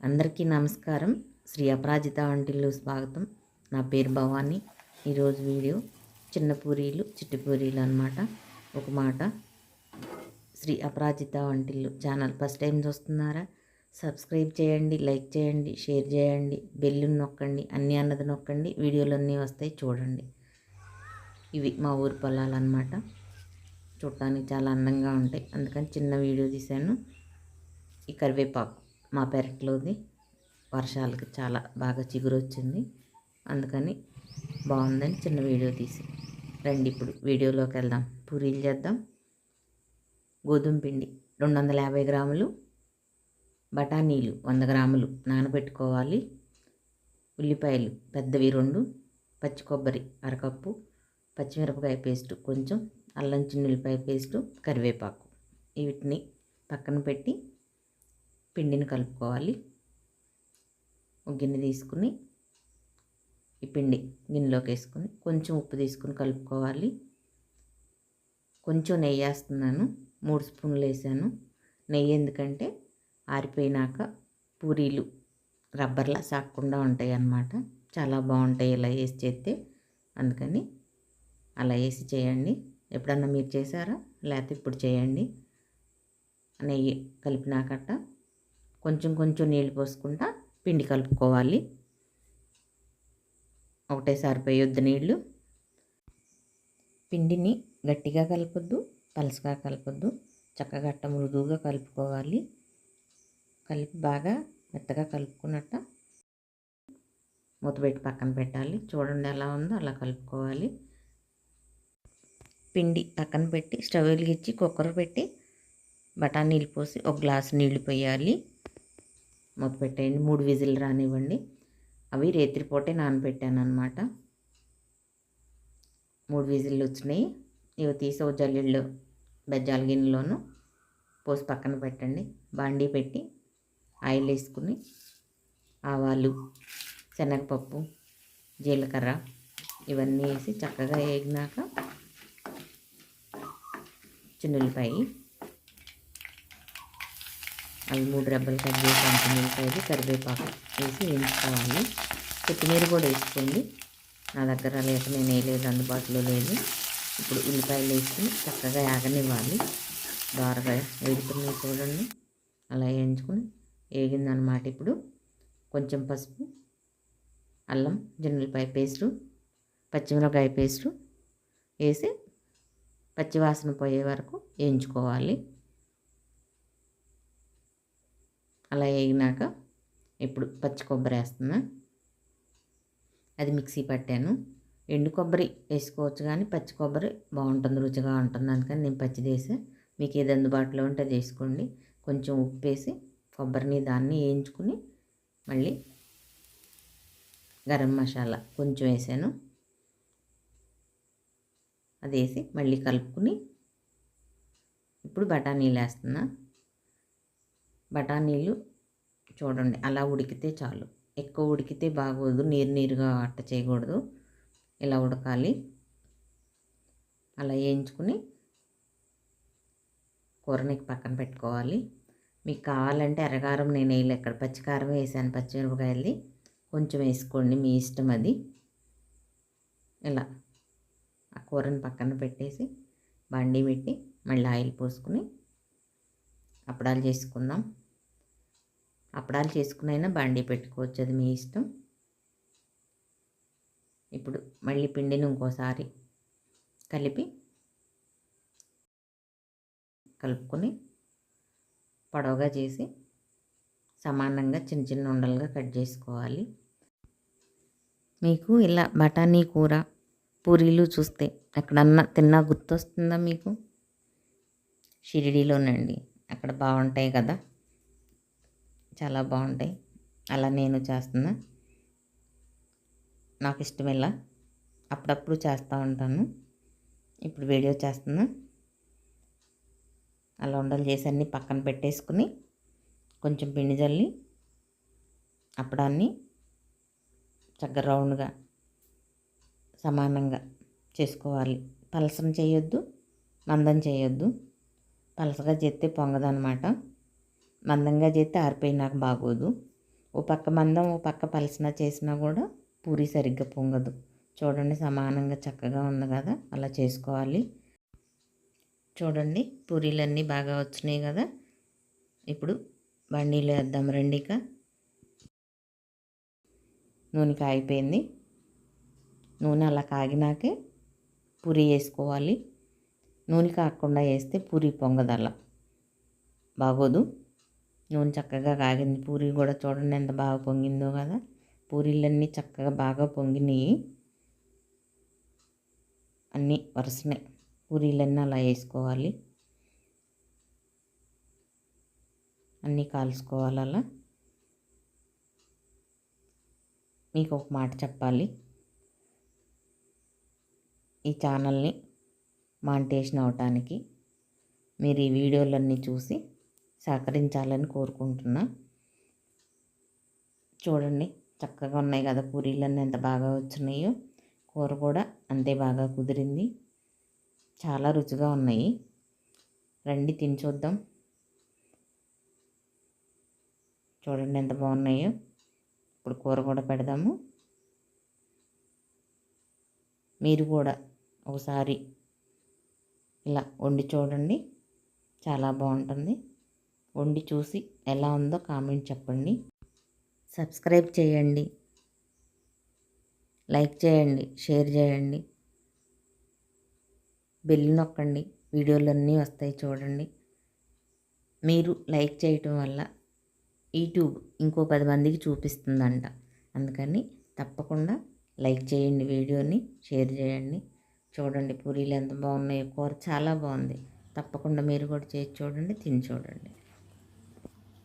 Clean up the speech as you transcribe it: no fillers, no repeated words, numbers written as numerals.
అందరికీ నమస్కారం. శ్రీ అపరాజిత వంటిల్లు స్వాగతం. నా పేరు భవాని. ఈరోజు వీడియో చిన్న పూరీలు చిట్టి పూరీలు అన్నమాట. ఒక మాట, శ్రీ అపరాజిత వంటిల్లు ఛానల్ ఫస్ట్ టైం చూస్తున్నారా? సబ్స్క్రైబ్ చేయండి, లైక్ చేయండి, షేర్ చేయండి, బెల్లు నొక్కండి, అన్నీ అన్నది నొక్కండి. వీడియోలన్నీ వస్తాయి చూడండి. ఇవి మా ఊరి పొలాలు అన్నమాట. చూడటానికి చాలా అందంగా ఉంటాయి, అందుకని చిన్న వీడియో తీశాను. ఈ కరివేపాకు మా పెరట్లోది, వర్షాలకి చాలా బాగా చిగురు వచ్చింది, అందుకని బాగుందని చిన్న వీడియో తీసి రండి ఇప్పుడు వీడియోలోకి వెళ్దాం. పూరీలు చేద్దాం. గోధుమ పిండి 250 గ్రాములు, బఠానీలు 100 గ్రాములు నానబెట్టుకోవాలి. ఉల్లిపాయలు పెద్దవి 2, పచ్చి కొబ్బరి అరకప్పు, పచ్చిమిరపకాయ పేస్టు కొంచెం, అల్లం చిన్నుల్లిపాయ పేస్టు, కరివేపాకు. వీటిని పక్కన పెట్టి పిండిని కలుపుకోవాలి. ఒక గిన్నె తీసుకుని ఈ పిండి గిన్నెలోకి వేసుకుని కొంచెం ఉప్పు తీసుకుని కలుపుకోవాలి. కొంచెం నెయ్యి వేస్తున్నాను, 3 స్పూన్లు వేసాను. నెయ్యి ఎందుకంటే ఆరిపోయినాక పూరీలు రబ్బర్లా సాగకుండా ఉంటాయి అన్నమాట. చాలా బాగుంటాయి ఇలా వేసి చేస్తే, అందుకని అలా వేసి చేయండి. ఎప్పుడన్నా మీరు చేశారా? లేకపోతే ఇప్పుడు చేయండి. నెయ్యి కలిపినాకట్ట కొంచెం కొంచెం నీళ్ళు పోసుకుంటా పిండి కలుపుకోవాలి. ఒకటేసారి పోయొద్దు నీళ్ళు. పిండిని గట్టిగా కలపొద్దు, పలసగా కలపొద్దు, చక్కగా అట్ట మృదువుగా కలుపుకోవాలి. కలిపి బాగా మెత్తగా కలుపుకున్నట్ట మూత పెట్టి పక్కన పెట్టాలి. చూడండి ఎలా ఉందో అలా కలుపుకోవాలి. పిండి పక్కన పెట్టి స్టవ్ వెలిగించి కుక్కర్ పెట్టి బఠానీలు పోసి ఒక గ్లాసు నీళ్లు పోయాలి. మూత పెట్టేయండి. 3 విజిల్ రానివ్వండి. అవి రేత్రిపూటే నానబెట్టాను అన్నమాట. 3 విజిల్లు వచ్చినాయి. ఇవి తీసి ఒక జల్లెళ్ళు బెజ్జాల గిన్నెలోను పోసి పక్కన పెట్టండి. బాండీ పెట్టి ఆయిల్ వేసుకుని ఆవాలు, శనగపప్పు, జీలకర్ర ఇవన్నీ వేసి చక్కగా వేగినాక చిన్నుల్లిపాయ అవి 3 రెబ్బలు కట్ చేసి ఉల్లిపాయలు, కరివేపాకు వేసి వేయించుకోవాలి. కొత్తిమీర కూడా వేసుకోండి. నా దగ్గర లేక నేను వేయలేదు, అందుబాటులో లేదు. ఇప్పుడు ఉల్లిపాయలు వేసుకుని చక్కగా వేగనివ్వాలి. దోరగా వేగుతున్నాయి చూడండి, అలా వేయించుకుని వేగిందనమాట. ఇప్పుడు కొంచెం పసుపు, అల్లం చిన్నుల్లిపాయ పేస్టు, పచ్చిమిరపకాయ పేస్టు వేసి పచ్చివాసన పోయే వరకు వేయించుకోవాలి. అలా వేగినాక ఇప్పుడు పచ్చి కొబ్బరి వేస్తున్నా. అది మిక్సీ పట్టాను. ఎండు కొబ్బరి వేసుకోవచ్చు, కానీ పచ్చి కొబ్బరి బాగుంటుంది, రుచిగా ఉంటుంది, అందుకని నేను పచ్చిది వేసా. మీకు ఏది అందుబాటులో ఉంటే అది వేసుకోండి. కొంచెం ఉప్పు వేసి కొబ్బరిని దాన్ని వేయించుకుని మళ్ళీ గరం మసాలా కొంచెం వేసాను. అది వేసి మళ్ళీ కలుపుకుని ఇప్పుడు బఠానీలు వేస్తున్నా. బఠానీలు చూడండి అలా ఉడికితే చాలు, ఎక్కువ ఉడికితే బాగోదు, నీరుగా అట్ట చేయకూడదు, ఇలా ఉడకాలి. అలా వేయించుకుని కూరని పక్కన పెట్టుకోవాలి. మీకు కావాలంటే ఎర్రకారం నేను వేయలే, ఇక్కడ పచ్చికారం వేసాను, పచ్చిమిరపకాయలది కొంచెం వేసుకోండి, మీ ఇష్టం అది. ఇలా ఆ కూరని పక్కన పెట్టేసి బండి పెట్టి మళ్ళీ ఆయిల్ పోసుకుని అప్పడాలు చేసుకుందాం. అప్పడాలు చేసుకునైనా బండి పెట్టుకోవచ్చు, అది మీ ఇష్టం. ఇప్పుడు మళ్ళీ పిండిని ఇంకోసారి కలుపుకొని పొడవుగా చేసి సమానంగా చిన్న చిన్న ఉండలుగా కట్ చేసుకోవాలి. మీకు ఇలా బఠానీ కూర పూరీలు చూస్తే ఎక్కడన్నా తిన్నా గుర్తొస్తుందా మీకు? షిరిడీలోనండి, అక్కడ బాగుంటాయి కదా, చాలా బాగుంటాయి. అలా నేను చేస్తున్నా, నాకు ఇష్టం ఇలా అప్పుడప్పుడు చేస్తూ ఉంటాను. ఇప్పుడు వీడియో చేస్తున్నా. అలా ఉండలు చేసి అన్నీ పక్కన పెట్టేసుకుని కొంచెం పిండి జల్లి అప్పడాన్ని చక్కగా రౌండ్గా సమానంగా చేసుకోవాలి. పలసన చేయొద్దు, మందం చేయొద్దు. పలసగా చేస్తే పొంగదనమాట, మందంగా చేస్తే ఆరిపోయినాక బాగోదు. ఓ పక్క మందం ఓ పక్క పలసన చేసినా కూడా పూరి సరిగ్గా పొంగదు. చూడండి సమానంగా చక్కగా ఉంది కదా, అలా చేసుకోవాలి. చూడండి పూరీలన్నీ బాగా వచ్చినాయి కదా. ఇప్పుడు బండిలో వేద్దాం రండి. ఇక నూనె కాగిపోయింది. నూనె అలా కాగినాకే పూరి వేసుకోవాలి. నూనె కాకుండా వేస్తే పూరి పొంగదు, అలా బాగోదు. నూనె చక్కగా కాగింది. పూరి కూడా చూడండి ఎంత బాగా పొంగిందో కదా. పూరీలన్నీ చక్కగా బాగా పొంగినాయి. అన్నీ వరుసనే పూరీలన్నీ అలా వేసుకోవాలి. అన్నీ కాల్చుకోవాలి అలా. మీకు ఒక మాట చెప్పాలి, ఈ ఛానల్ని మానిటైజేషన్ అవటానికి మీరు ఈ వీడియోలన్నీ చూసి సహకరించాలని కోరుకుంటున్నా. చూడండి చక్కగా ఉన్నాయి కదా పూరీలన్నీ ఎంత బాగా వచ్చినాయో. కూర కూడా అంతే బాగా కుదిరింది. చాలా రుచిగా ఉన్నాయి. రండి తిని చూద్దాం. చూడండి ఎంత బాగున్నాయో. ఇప్పుడు కూర కూడా పెడదాము. మీరు కూడా ఒకసారి ఇలా వండి చూడండి, చాలా బాగుంటుంది. వండి చూసి ఎలా ఉందో కామెంట్ చెప్పండి. సబ్స్క్రైబ్ చేయండి, లైక్ చేయండి, షేర్ చేయండి, బెల్ నొక్కండి. వీడియోలన్నీ వస్తాయి చూడండి. మీరు లైక్ చేయటం వల్ల యూట్యూబ్ ఇంకో 10 మందికి చూపిస్తుందంట. అందుకని తప్పకుండా లైక్ చేయండి, వీడియోని షేర్ చేయండి. చూడండి పూరీలు ఎంత బాగున్నాయో. కూర చాలా బాగుంది. తప్పకుండా మీరు కూడా చేసి చూడండి, తిని చూడండి.